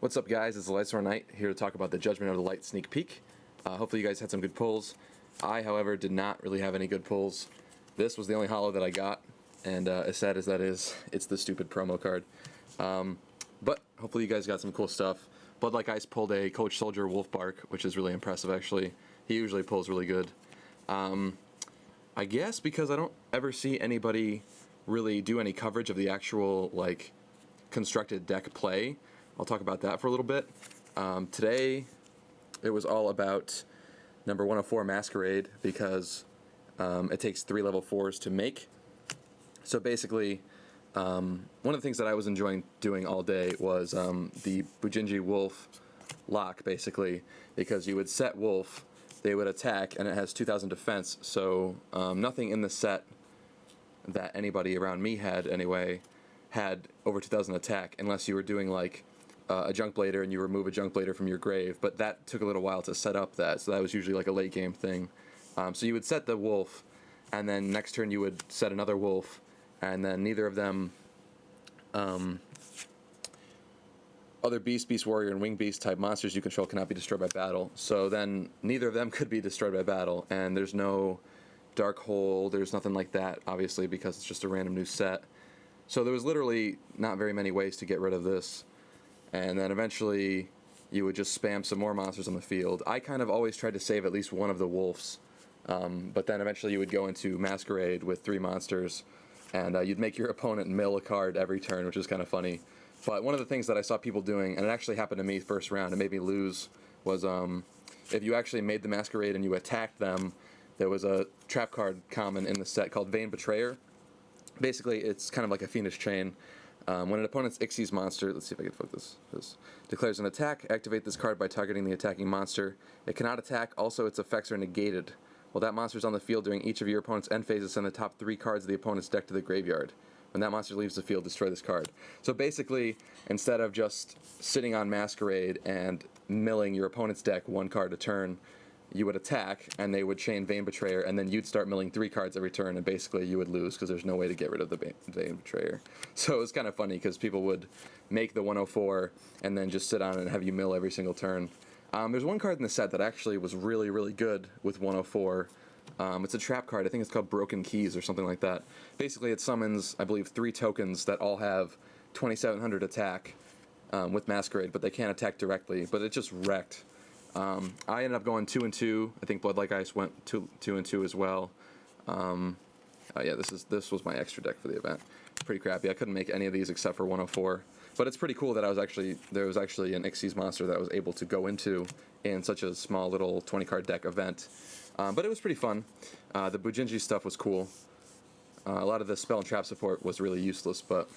What's up, guys? It's the Lightsworn Knight here to talk about the Judgment of the Light sneak peek. Hopefully you guys had some good pulls. I, however, did not really have any good pulls. This was the only holo that I got, and as sad as that is, it's the stupid promo card. But hopefully you guys got some cool stuff. Bloodlight Ice pulled a Coach Soldier Wolfbark, which is really impressive, actually. He usually pulls really good. I guess because I don't ever see anybody really do any coverage of the actual, like, constructed deck play. I'll talk about that for a little bit. Today, it was all about number 104 Masquerade because it takes 3 level 4s to make. So basically, one of the things that I was enjoying doing all day was the Bujinji Wolf lock, basically, because you would set Wolf, they would attack, and it has 2,000 defense, so nothing in the set that anybody around me had, anyway, had over 2,000 attack, unless you were doing, like, a Junk Blader and you remove a Junk Blader from your grave, but that took a little while to set up that, so that was usually like a late game thing. So you would set the Wolf, and then next turn you would set another Wolf, and then neither of them, other Beast, Beast Warrior, and Wing Beast type monsters you control cannot be destroyed by battle, so then neither of them could be destroyed by battle, and there's no Dark Hole, there's nothing like that, obviously, because it's just a random new set. So there was literally not very many ways to get rid of this. And then eventually you would just spam some more monsters on the field. I kind of always tried to save at least one of the wolves, but then eventually you would go into Masquerade with 3 monsters, and you'd make your opponent mill a card every turn, which is kind of funny. But one of the things that I saw people doing, and it actually happened to me first round, it made me lose, was if you actually made the Masquerade and you attacked them, there was a trap card common in the set called Vain Betrayer. Basically, it's kind of like a Fiendish Chain. When an opponent's Xyz monster, let's see if I can focus this, declares an attack, activate this card by targeting the attacking monster. It cannot attack, also its effects are negated. While that monster is on the field during each of your opponent's end phases, send the top 3 cards of the opponent's deck to the graveyard. When that monster leaves the field, destroy this card. So basically, instead of just sitting on Masquerade and milling your opponent's deck 1 card a turn, you would attack, and they would chain Vain Betrayer, and then you'd start milling 3 cards every turn, and basically you would lose, because there's no way to get rid of the Vain Betrayer. So it was kind of funny, because people would make the 104, and then just sit on it and have you mill every single turn. There's one card in the set that actually was really, really good with 104. It's a trap card, I think it's called Broken Keys, or something like that. Basically it summons, I believe, 3 tokens that all have 2,700 attack with Masquerade, but they can't attack directly, but it just wrecked. I ended up going 2-2. I think Bloodlight Ice went 2-2 as well. Yeah, this was my extra deck for the event. Pretty crappy. I couldn't make any of these except for 104. But it's pretty cool that there was actually an Xyz monster that I was able to go into in such a small little 20-card deck event. But it was pretty fun. The Bujinji stuff was cool. A lot of the spell and trap support was really useless, but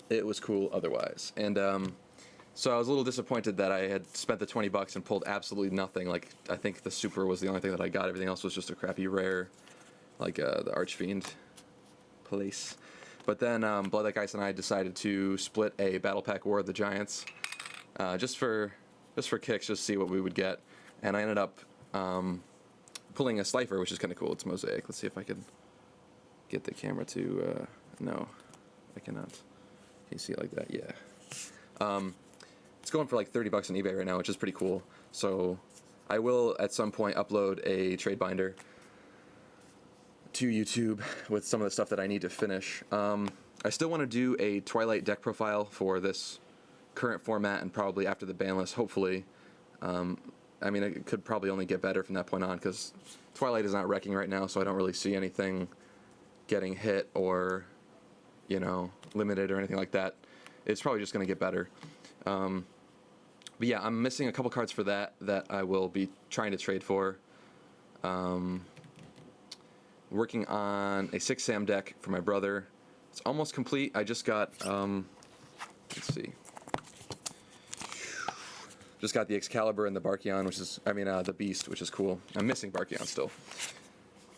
it was cool otherwise. And so I was a little disappointed that I had spent the 20 bucks and pulled absolutely nothing. Like, I think the Super was the only thing that I got. Everything else was just a crappy rare, like the Archfiend place. But then Bloodlight Ice and I decided to split a Battle Pack War of the Giants, just for kicks, just to see what we would get. And I ended up pulling a Slifer, which is kind of cool. It's Mosaic. Let's see if I can get the camera to. No, I cannot. Can you see it like that? Yeah. It's going for like 30 bucks on eBay right now, which is pretty cool. So I will at some point upload a trade binder to YouTube with some of the stuff that I need to finish. I still want to do a Twilight deck profile for this current format and probably after the ban list, hopefully. I mean, it could probably only get better from that point on because Twilight is not wrecking right now, so I don't really see anything getting hit or, you know, limited or anything like that. It's probably just going to get better. But yeah, I'm missing a couple cards for that I will be trying to trade for. Working on a 6 Sam deck for my brother. It's almost complete. I just got, let's see. Just got the Excalibur and the Barkion, which is, the Beast, which is cool. I'm missing Barkion still.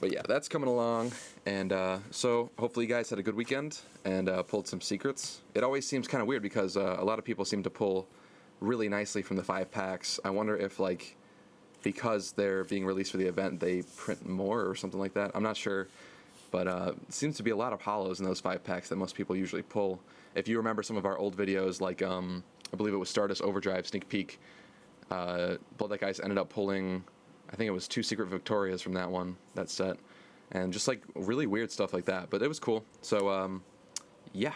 But yeah, that's coming along, and so hopefully you guys had a good weekend and pulled some secrets. It always seems kind of weird because a lot of people seem to pull really nicely from the 5 packs. I wonder if, like, because they're being released for the event, they print more or something like that. I'm not sure, but it seems to be a lot of holos in those 5-packs that most people usually pull. If you remember some of our old videos, like I believe it was Stardust Overdrive Sneak Peek, Blood Like Ice ended up pulling, I think it was 2 Secret Victorias from that set, and just like really weird stuff like that. But it was cool. So yeah,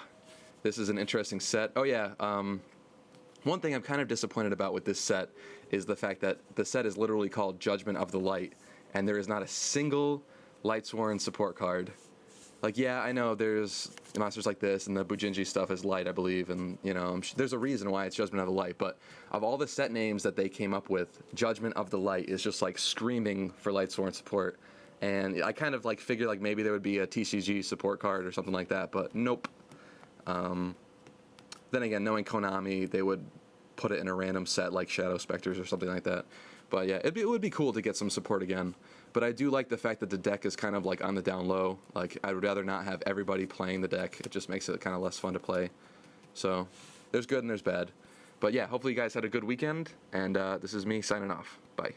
this is an interesting set. Oh yeah, one thing I'm kind of disappointed about with this set is the fact that the set is literally called Judgment of the Light, and there is not a single Lightsworn support card. Like, yeah, I know there's monsters like this, and the Bujinji stuff is light, I believe, and, you know, there's a reason why it's Judgment of the Light, but of all the set names that they came up with, Judgment of the Light is just, like, screaming for Lightsworn support, and I kind of, like, figured, like, maybe there would be a TCG support card or something like that, but nope. Then again, knowing Konami, they would put it in a random set like Shadow Specters or something like that. But yeah, it would be cool to get some support again. But I do like the fact that the deck is kind of like on the down low. Like, I would rather not have everybody playing the deck. It just makes it kind of less fun to play. So there's good and there's bad. But yeah, hopefully you guys had a good weekend. And this is me signing off. Bye.